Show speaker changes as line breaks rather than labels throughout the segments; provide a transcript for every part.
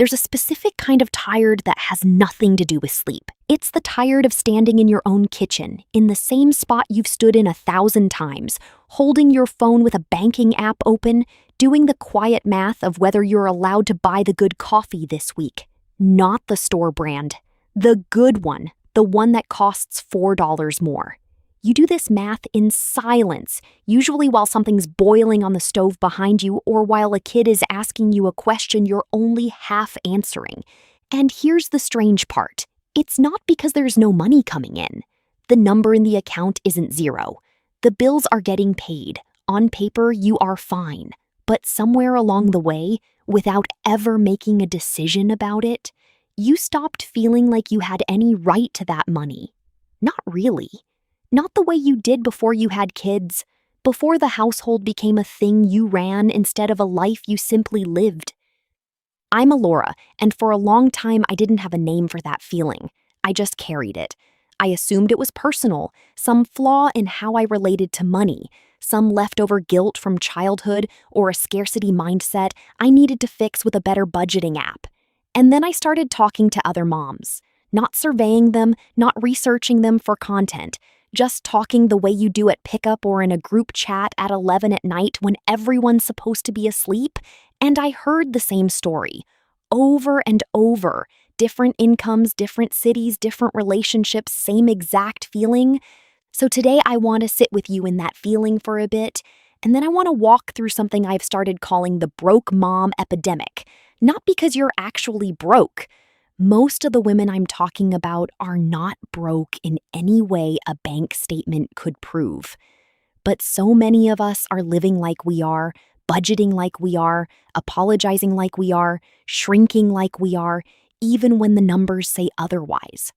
There's a specific kind of tired that has nothing to do with sleep. It's the tired of standing in your own kitchen, in the same spot you've stood in 1,000 times, holding your phone with a banking app open, doing the quiet math of whether you're allowed to buy the good coffee this week. Not the store brand. The good one, the one that costs $4 more. You do this math in silence, usually while something's boiling on the stove behind you or while a kid is asking you a question you're only half answering. And here's the strange part. It's not because there's no money coming in. The number in the account isn't zero. The bills are getting paid. On paper, you are fine. But somewhere along the way, without ever making a decision about it, you stopped feeling like you had any right to that money. Not really. Not the way you did before you had kids, before the household became a thing you ran instead of a life you simply lived. I'm Alora, and for a long time I didn't have a name for that feeling. I just carried it. I assumed it was personal, some flaw in how I related to money, some leftover guilt from childhood, or a scarcity mindset I needed to fix with a better budgeting app. And then I started talking to other moms, not surveying them, not researching them for content, just talking the way you do at pickup or in a group chat at 11 at night when everyone's supposed to be asleep, and I heard the same story, over and over. Different incomes, different cities, different relationships, same exact feeling. So today I want to sit with you in that feeling for a bit, and then I want to walk through something I've started calling the broke mom epidemic. Not because you're actually broke. Most of the women I'm talking about are not broke in any way a bank statement could prove. But so many of us are living like we are, budgeting like we are, apologizing like we are, shrinking like we are, even when the numbers say otherwise.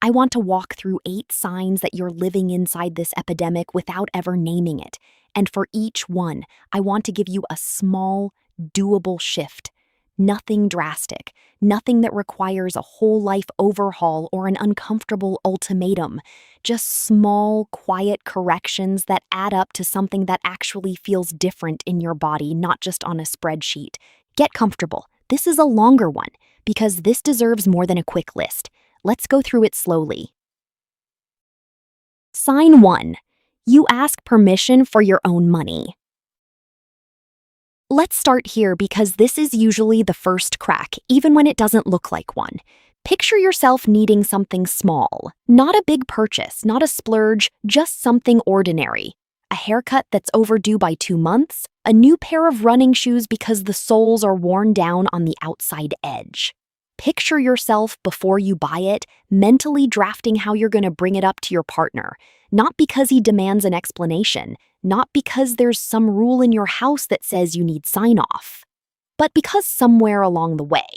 I want to walk through 8 signs that you're living inside this epidemic without ever naming it. And for each one, I want to give you a small, doable shift. Nothing drastic, nothing that requires a whole life overhaul or an uncomfortable ultimatum. Just small, quiet corrections that add up to something that actually feels different in your body, not just on a spreadsheet. Get comfortable. This is a longer one, because this deserves more than a quick list. Let's go through it slowly. Sign 1. You ask permission for your own money. Let's start here because this is usually the first crack, even when it doesn't look like one. Picture yourself needing something small. Not a big purchase, not a splurge, just something ordinary. A haircut that's overdue by 2 months, a new pair of running shoes because the soles are worn down on the outside edge. Picture yourself before you buy it, mentally drafting how you're going to bring it up to your partner. Not because he demands an explanation, not because there's some rule in your house that says you need sign-off, but because somewhere along the way,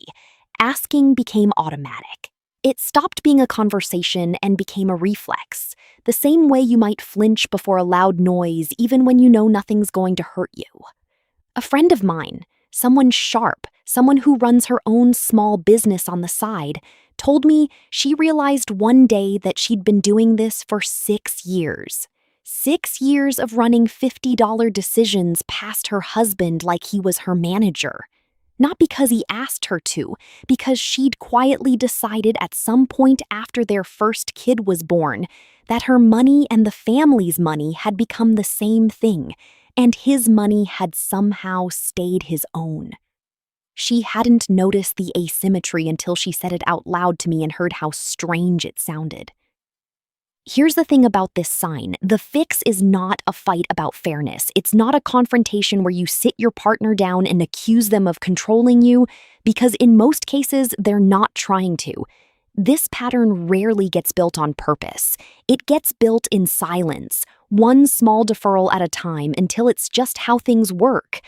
asking became automatic. It stopped being a conversation and became a reflex, the same way you might flinch before a loud noise even when you know nothing's going to hurt you. A friend of mine, someone sharp, someone who runs her own small business on the side, told me she realized one day that she'd been doing this for 6 years. 6 years of running $50 decisions past her husband like he was her manager. Not because he asked her to, because she'd quietly decided at some point after their first kid was born that her money and the family's money had become the same thing, and his money had somehow stayed his own. She hadn't noticed the asymmetry until she said it out loud to me and heard how strange it sounded. Here's the thing about this sign. The fix is not a fight about fairness. It's not a confrontation where you sit your partner down and accuse them of controlling you, because in most cases, they're not trying to. This pattern rarely gets built on purpose. It gets built in silence, one small deferral at a time until it's just how things work.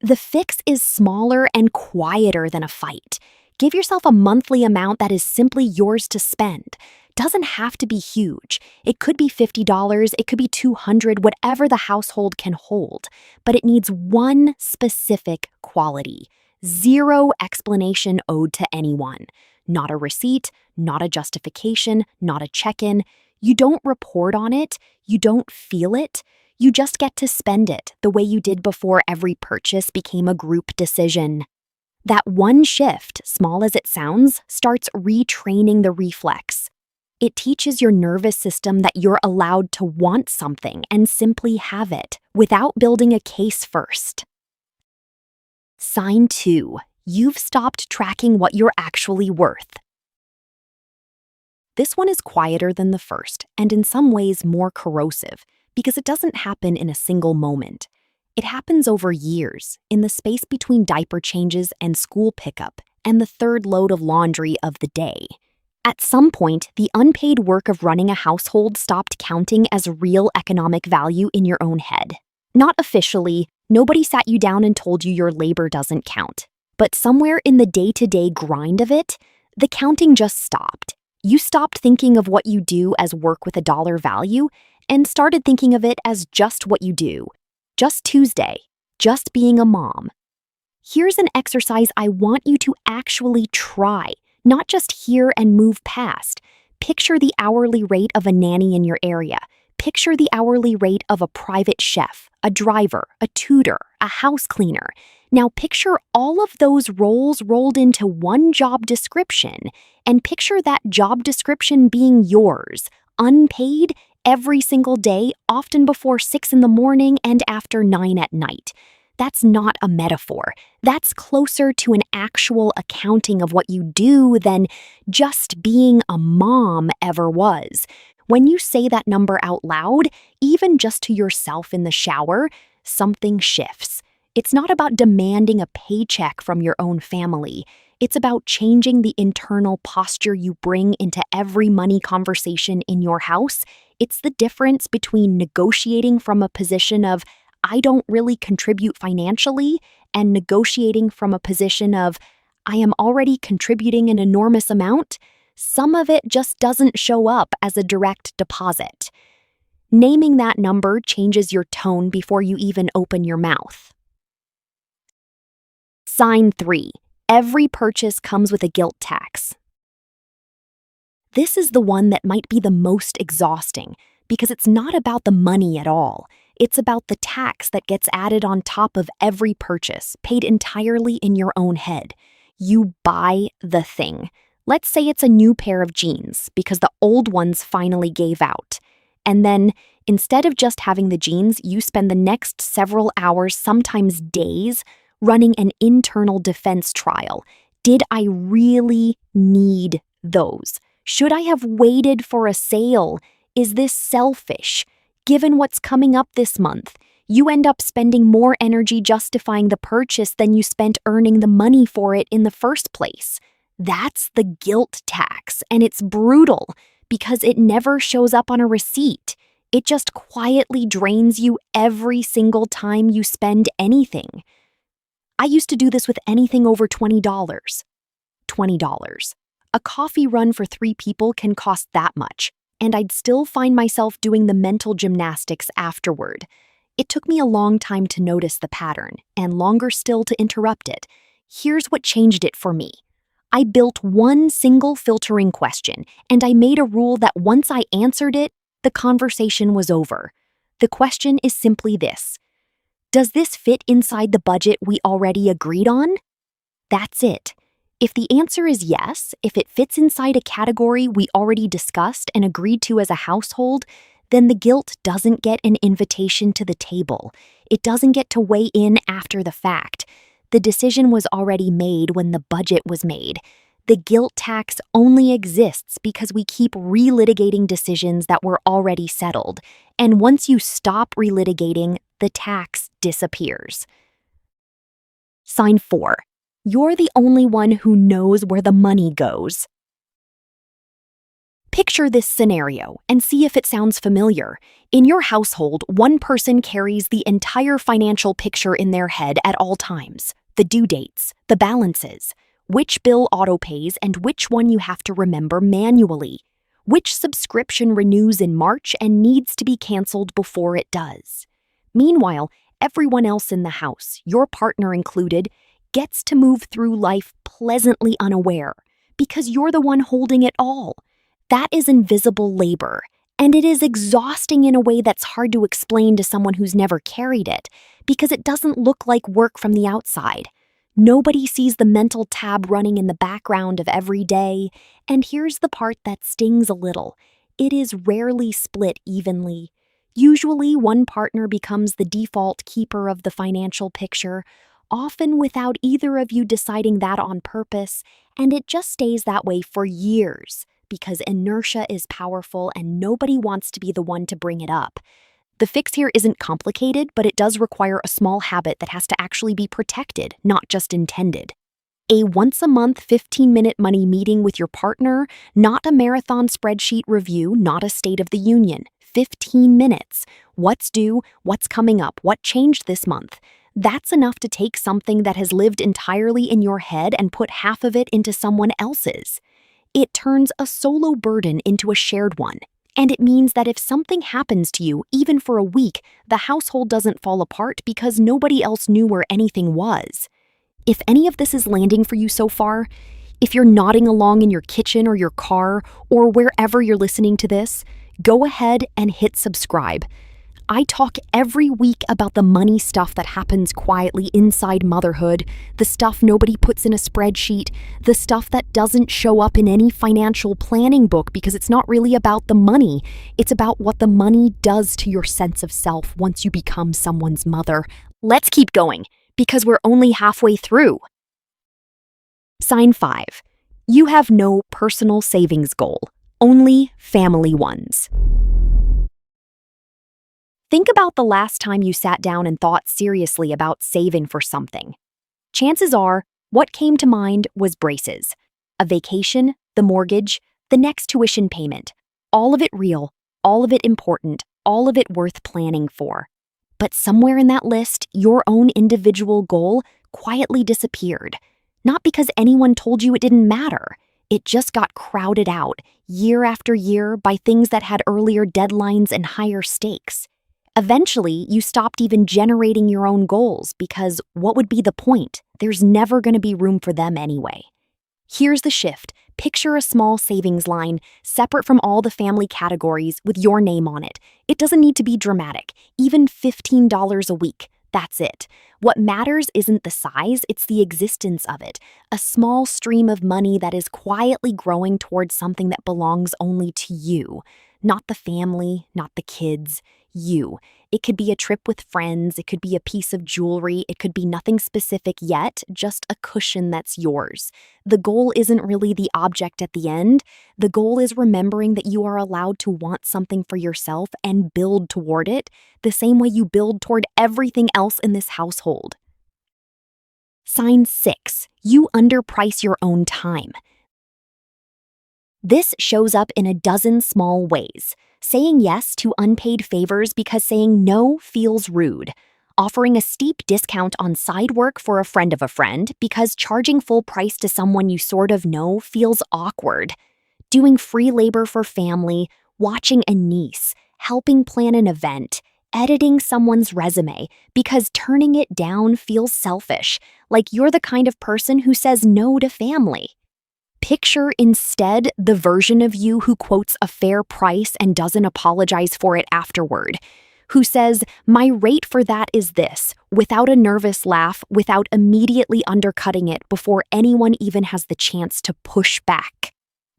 The fix is smaller and quieter than a fight. Give yourself a monthly amount that is simply yours to spend. Doesn't have to be huge. It could be $50, it could be $200, whatever the household can hold. But it needs one specific quality. 0 explanation owed to anyone. Not a receipt, not a justification, not a check-in. You don't report on it, you don't feel it. You just get to spend it the way you did before every purchase became a group decision. That one shift, small as it sounds, starts retraining the reflex. It teaches your nervous system that you're allowed to want something and simply have it without building a case first. Sign 2. You've stopped tracking what you're actually worth. This one is quieter than the first and in some ways more corrosive because it doesn't happen in a single moment. It happens over years, in the space between diaper changes and school pickup and the third load of laundry of the day. At some point, the unpaid work of running a household stopped counting as real economic value in your own head. Not officially, nobody sat you down and told you your labor doesn't count. But somewhere in the day-to-day grind of it, the counting just stopped. You stopped thinking of what you do as work with a dollar value and started thinking of it as just what you do. Just Tuesday. Just being a mom. Here's an exercise I want you to actually try. Not just hear and move past. Picture the hourly rate of a nanny in your area. Picture the hourly rate of a private chef, a driver, a tutor, a house cleaner. Now picture all of those roles rolled into one job description, and picture that job description being yours, unpaid, every single day, often before 6 in the morning and after 9 at night. That's not a metaphor. That's closer to an actual accounting of what you do than just being a mom ever was. When you say that number out loud, even just to yourself in the shower, something shifts. It's not about demanding a paycheck from your own family. It's about changing the internal posture you bring into every money conversation in your house. It's the difference between negotiating from a position of, I don't really contribute financially, and negotiating from a position of, I am already contributing an enormous amount. Some of it just doesn't show up as a direct deposit. Naming that number changes your tone before you even open your mouth. Sign 3. Every purchase comes with a guilt tax. This is the one that might be the most exhausting because it's not about the money at all. It's about the tax that gets added on top of every purchase, paid entirely in your own head. You buy the thing. Let's say it's a new pair of jeans because the old ones finally gave out. And then, instead of just having the jeans, you spend the next several hours, sometimes days, running an internal defense trial. Did I really need those? Should I have waited for a sale? Is this selfish? Given what's coming up this month, you end up spending more energy justifying the purchase than you spent earning the money for it in the first place. That's the guilt tax, and it's brutal because it never shows up on a receipt. It just quietly drains you every single time you spend anything. I used to do this with anything over $20. $20. A coffee run for 3 people can cost that much, and I'd still find myself doing the mental gymnastics afterward. It took me a long time to notice the pattern, and longer still to interrupt it. Here's what changed it for me. I built one single filtering question, and I made a rule that once I answered it, the conversation was over. The question is simply this: does this fit inside the budget we already agreed on? That's it. If the answer is yes, if it fits inside a category we already discussed and agreed to as a household, then the guilt doesn't get an invitation to the table. It doesn't get to weigh in after the fact. The decision was already made when the budget was made. The guilt tax only exists because we keep relitigating decisions that were already settled. And once you stop relitigating, the tax disappears. Sign 4. You're the only one who knows where the money goes. Picture this scenario and see if it sounds familiar. In your household, one person carries the entire financial picture in their head at all times. The due dates, the balances, which bill autopays and which one you have to remember manually, which subscription renews in March and needs to be canceled before it does. Meanwhile, everyone else in the house, your partner included, gets to move through life pleasantly unaware because you're the one holding it all. That is invisible labor, and it is exhausting in a way that's hard to explain to someone who's never carried it because it doesn't look like work from the outside. Nobody sees the mental tab running in the background of every day. And here's the part that stings a little. It is rarely split evenly. Usually, one partner becomes the default keeper of the financial picture, often without either of you deciding that on purpose, and it just stays that way for years because inertia is powerful and nobody wants to be the one to bring it up. The fix here isn't complicated, but it does require a small habit that has to actually be protected, not just intended. A once-a-month 15-minute money meeting with your partner, not a marathon spreadsheet review, not a State of the Union. 15 minutes. What's due? What's coming up? What changed this month? That's enough to take something that has lived entirely in your head and put half of it into someone else's. It turns a solo burden into a shared one. And it means that if something happens to you, even for a week, the household doesn't fall apart because nobody else knew where anything was. If any of this is landing for you so far, if you're nodding along in your kitchen or your car or wherever you're listening to this, go ahead and hit subscribe. I talk every week about the money stuff that happens quietly inside motherhood, the stuff nobody puts in a spreadsheet, the stuff that doesn't show up in any financial planning book because it's not really about the money. It's about what the money does to your sense of self once you become someone's mother. Let's keep going, because we're only halfway through. Sign 5. You have no personal savings goal, only family ones. Think about the last time you sat down and thought seriously about saving for something. Chances are, what came to mind was braces. A vacation, the mortgage, the next tuition payment. All of it real, all of it important, all of it worth planning for. But somewhere in that list, your own individual goal quietly disappeared. Not because anyone told you it didn't matter. It just got crowded out, year after year, by things that had earlier deadlines and higher stakes. Eventually, you stopped even generating your own goals because what would be the point? There's never going to be room for them anyway. Here's the shift. Picture a small savings line, separate from all the family categories, with your name on it. It doesn't need to be dramatic, even $15 a week. That's it. What matters isn't the size, it's the existence of it. A small stream of money that is quietly growing towards something that belongs only to you. Not the family, not the kids. You. It could be a trip with friends, it could be a piece of jewelry, it could be nothing specific yet, just a cushion that's yours. The goal isn't really the object at the end. The goal is remembering that you are allowed to want something for yourself and build toward it, the same way you build toward everything else in this household. Sign 6. You underprice your own time. This shows up in a dozen small ways. Saying yes to unpaid favors because saying no feels rude. Offering a steep discount on side work for a friend of a friend because charging full price to someone you sort of know feels awkward. Doing free labor for family, watching a niece, helping plan an event, editing someone's resume because turning it down feels selfish, like you're the kind of person who says no to family. Picture instead the version of you who quotes a fair price and doesn't apologize for it afterward, who says, "My rate for that is this," without a nervous laugh, without immediately undercutting it before anyone even has the chance to push back.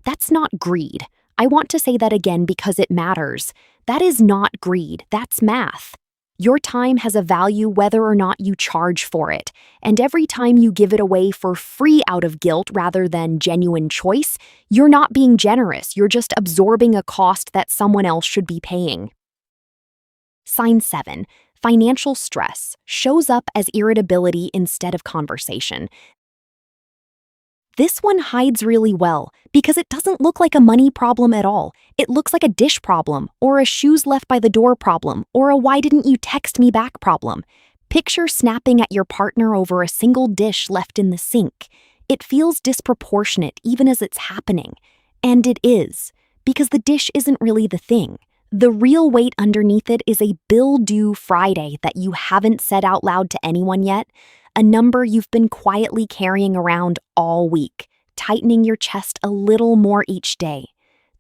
That's not greed. I want to say that again because it matters. That is not greed, that's math. Your time has a value whether or not you charge for it, and every time you give it away for free out of guilt rather than genuine choice, you're not being generous, you're just absorbing a cost that someone else should be paying. Sign 7. Financial stress shows up as irritability instead of conversation. This one hides really well because it doesn't look like a money problem at all. It looks like a dish problem, or a shoes left by the door problem, or a why didn't you text me back problem. Picture snapping at your partner over a single dish left in the sink. It feels disproportionate even as it's happening. And it is, because the dish isn't really the thing. The real weight underneath it is a bill due Friday that you haven't said out loud to anyone yet, a number you've been quietly carrying around all week, tightening your chest a little more each day.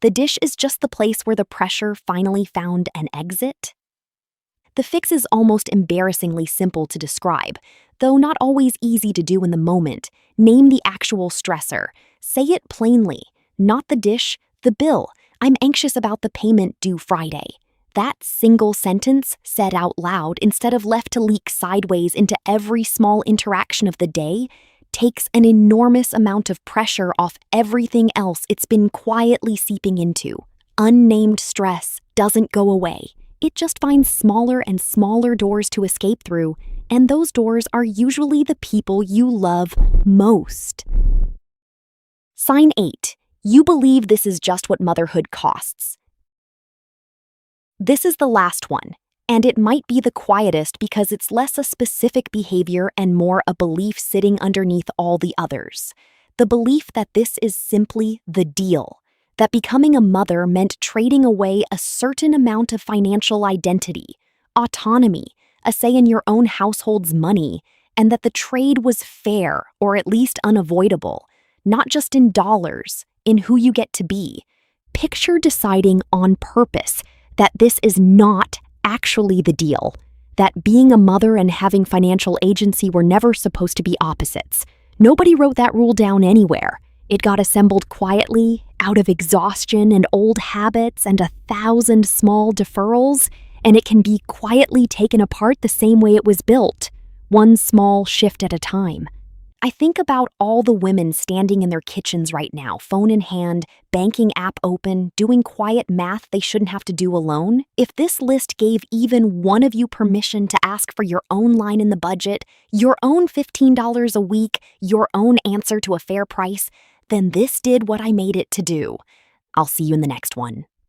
The dish is just the place where the pressure finally found an exit. The fix is almost embarrassingly simple to describe, though not always easy to do in the moment. Name the actual stressor. Say it plainly. Not the dish, the bill. I'm anxious about the payment due Friday. That single sentence, said out loud instead of left to leak sideways into every small interaction of the day, takes an enormous amount of pressure off everything else it's been quietly seeping into. Unnamed stress doesn't go away. It just finds smaller and smaller doors to escape through, and those doors are usually the people you love most. Sign 8. You believe this is just what motherhood costs. This is the last one, and it might be the quietest because it's less a specific behavior and more a belief sitting underneath all the others. The belief that this is simply the deal, that becoming a mother meant trading away a certain amount of financial identity, autonomy, a say in your own household's money, and that the trade was fair or at least unavoidable, not just in dollars, in who you get to be. Picture deciding on purpose that this is not actually the deal, that being a mother and having financial agency were never supposed to be opposites. Nobody wrote that rule down anywhere. It got assembled quietly, out of exhaustion and old habits and 1,000 small deferrals, and it can be quietly taken apart the same way it was built, one small shift at a time. I think about all the women standing in their kitchens right now, phone in hand, banking app open, doing quiet math they shouldn't have to do alone. If this list gave even one of you permission to ask for your own line in the budget, your own $15 a week, your own answer to a fair price, then this did what I made it to do. I'll see you in the next one.